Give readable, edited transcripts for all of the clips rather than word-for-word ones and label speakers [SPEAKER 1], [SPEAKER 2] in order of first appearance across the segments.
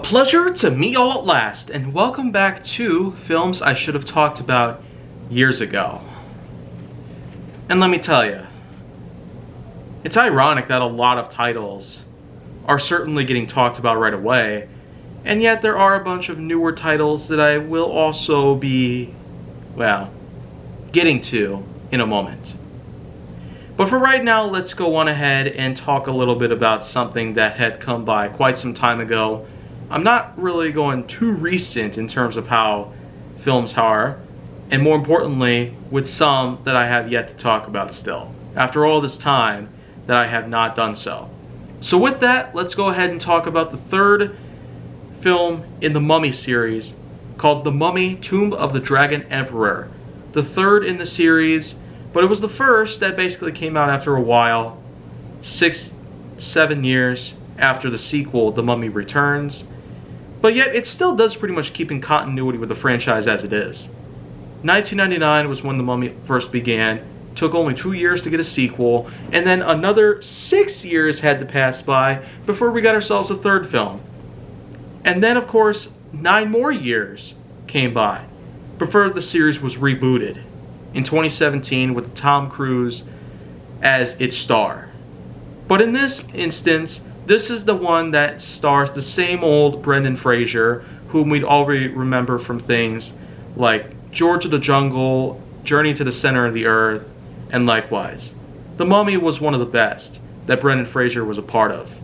[SPEAKER 1] pleasure to meet y'all at last, and welcome back to films I should have talked about years ago. And let me tell you, it's ironic that a lot of titles are certainly getting talked about right away, and yet there are a bunch of newer titles that I will also be, well, getting to in a moment. But for right now, let's go on ahead and talk a little bit about something that had come by quite some time ago. I'm not really going too recent in terms of how films are, and more importantly, with some that I have yet to talk about still, after all this time that I have not done so. So with that, let's go ahead and talk about the third film in the Mummy series, called The Mummy: Tomb of the Dragon Emperor. The third in the series, but it was the first that basically came out after a while, 6-7 years after the sequel, The Mummy Returns. But yet, it still does pretty much keep in continuity with the franchise as it is. 1999 was when The Mummy first began. Took only 2 years to get a sequel, and then another 6 years had to pass by before we got ourselves a third film. And then, of course, 9 more years came by before the series was rebooted in 2017 with Tom Cruise as its star. But in this instance, this is the one that stars the same old Brendan Fraser, whom we'd already remember from things like George of the Jungle, Journey to the Center of the Earth, and likewise. The Mummy was one of the best that Brendan Fraser was a part of.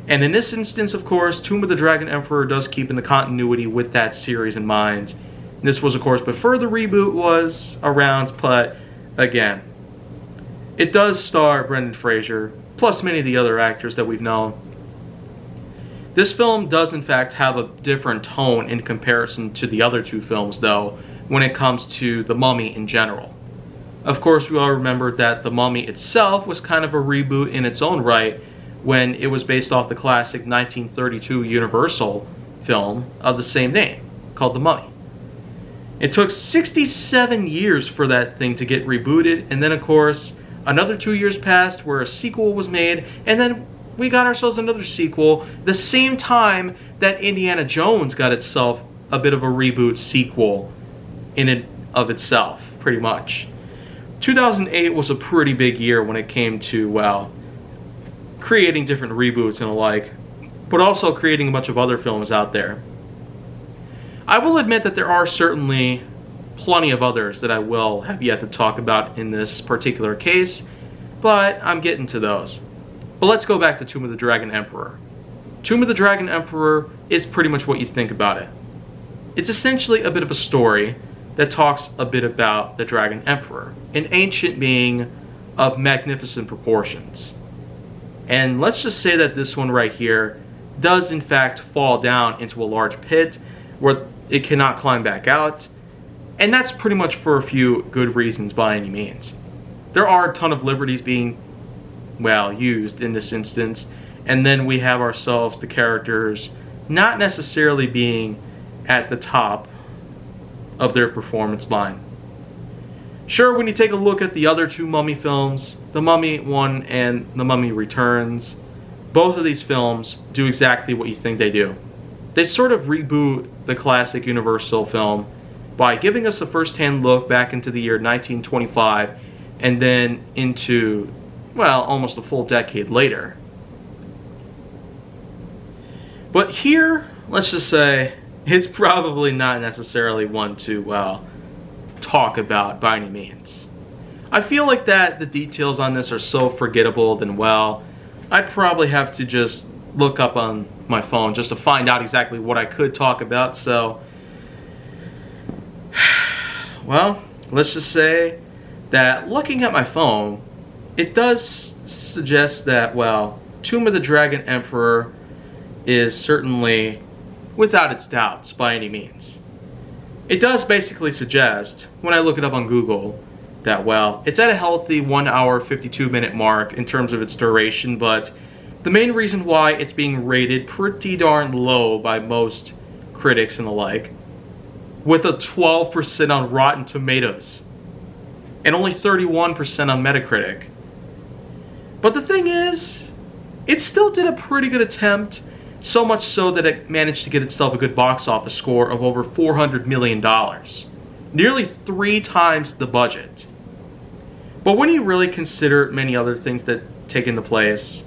[SPEAKER 1] And in this instance, of course, Tomb of the Dragon Emperor does keep in the continuity with that series in mind. This was, of course, before the reboot was around, but again, it does star Brendan Fraser, plus many of the other actors that we've known. This film does, in fact, have a different tone in comparison to the other two films, though, when it comes to The Mummy in general. Of course, we all remember that The Mummy itself was kind of a reboot in its own right when it was based off the classic 1932 Universal film of the same name, called The Mummy. It took 67 years for that thing to get rebooted, and then, of course, another 2 years passed where a sequel was made, and then we got ourselves another sequel the same time that Indiana Jones got itself a bit of a reboot sequel in and of itself, pretty much. 2008 was a pretty big year when it came to, well, creating different reboots and the like, but also creating a bunch of other films out there. I will admit that there are certainly plenty of others that I will have yet to talk about in this particular case, but I'm getting to those. But let's go back to Tomb of the Dragon Emperor. Tomb of the Dragon Emperor is pretty much what you think about it. It's essentially a bit of a story that talks a bit about the Dragon Emperor, an ancient being of magnificent proportions. And let's just say that this one right here does in fact fall down into a large pit where it cannot climb back out, and that's pretty much for a few good reasons by any means. There are a ton of liberties being, well, used in this instance, and then we have ourselves the characters not necessarily being at the top of their performance line. Sure, when you take a look at the other two Mummy films, The Mummy 1 and The Mummy Returns, both of these films do exactly what you think they do. They sort of reboot the classic Universal film by giving us a first-hand look back into the year 1925 and then into, well, almost a full decade later. But here, let's just say, it's probably not necessarily one to, well, talk about by any means. I feel like that the details on this are so forgettable, then, well, I'd probably have to just look up on my phone just to find out exactly what I could talk about, so, well, let's just say that looking at my phone, it does suggest that, well, Tomb of the Dragon Emperor is certainly without its doubts by any means. It does basically suggest, when I look it up on Google, that, well, it's at a healthy 1 hour 52-minute mark in terms of its duration, but the main reason why it's being rated pretty darn low by most critics and the like, with a 12% on Rotten Tomatoes and only 31% on Metacritic. But the thing is, it still did a pretty good attempt So much so that it managed to get itself a good box office score of over $400 million. Nearly 3 times the budget. But when you really consider many other things that take into place,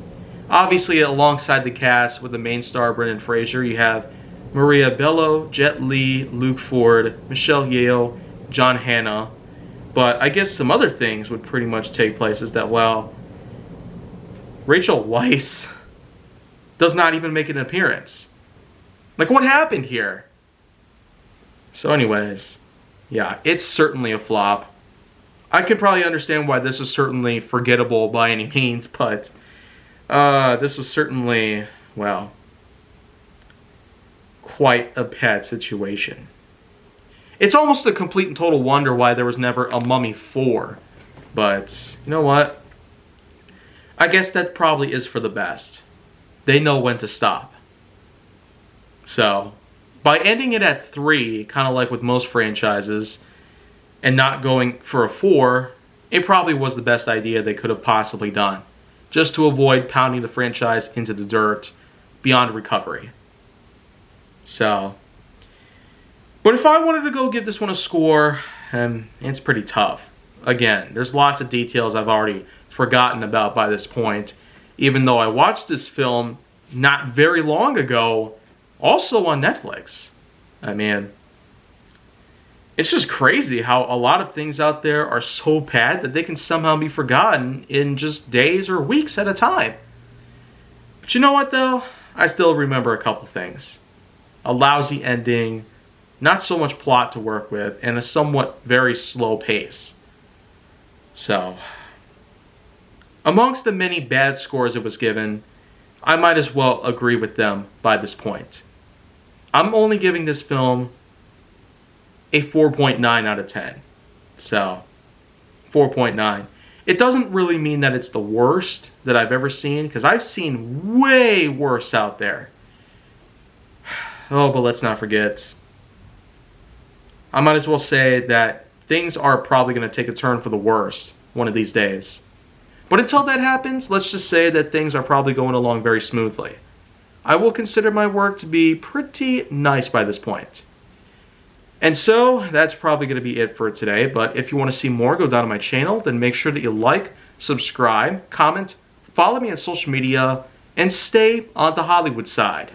[SPEAKER 1] obviously alongside the cast with the main star Brendan Fraser, you have Maria Bello, Jet Li, Luke Ford, Michelle Yeoh, John Hannah. But I guess some other things would pretty much take place is that, well, Rachel Weisz does not even make an appearance. Like, what happened here? So anyways, yeah, it's certainly a flop. I can probably understand why this is certainly forgettable by any means, but this was certainly, well, quite a bad situation. It's almost a complete and total wonder why there was never a Mummy 4. But, you know what? I guess that probably is for the best. They know when to stop. So, by ending it at 3, kind of like with most franchises, and not going for a 4, it probably was the best idea they could have possibly done. Just to avoid pounding the franchise into the dirt beyond recovery. So, but if I wanted to go give this one a score, it's pretty tough. Again, there's lots of details I've already forgotten about by this point, even though I watched this film not very long ago, also on Netflix. I mean, it's just crazy how a lot of things out there are so bad that they can somehow be forgotten in just days or weeks at a time. But you know what, though? I still remember a couple things. A lousy ending, not so much plot to work with, and a somewhat very slow pace. So, amongst the many bad scores it was given, I might as well agree with them by this point. I'm only giving this film a 4.9 out of 10. So, 4.9. It doesn't really mean that it's the worst that I've ever seen, because I've seen way worse out there. Oh, but let's not forget, I might as well say that things are probably going to take a turn for the worse one of these days. But until that happens, let's just say that things are probably going along very smoothly. I will consider my work to be pretty nice by this point. And so, that's probably going to be it for today. But if you want to see more, go down to my channel. Then make sure that you like, subscribe, comment, follow me on social media, and stay on the Hollywood side.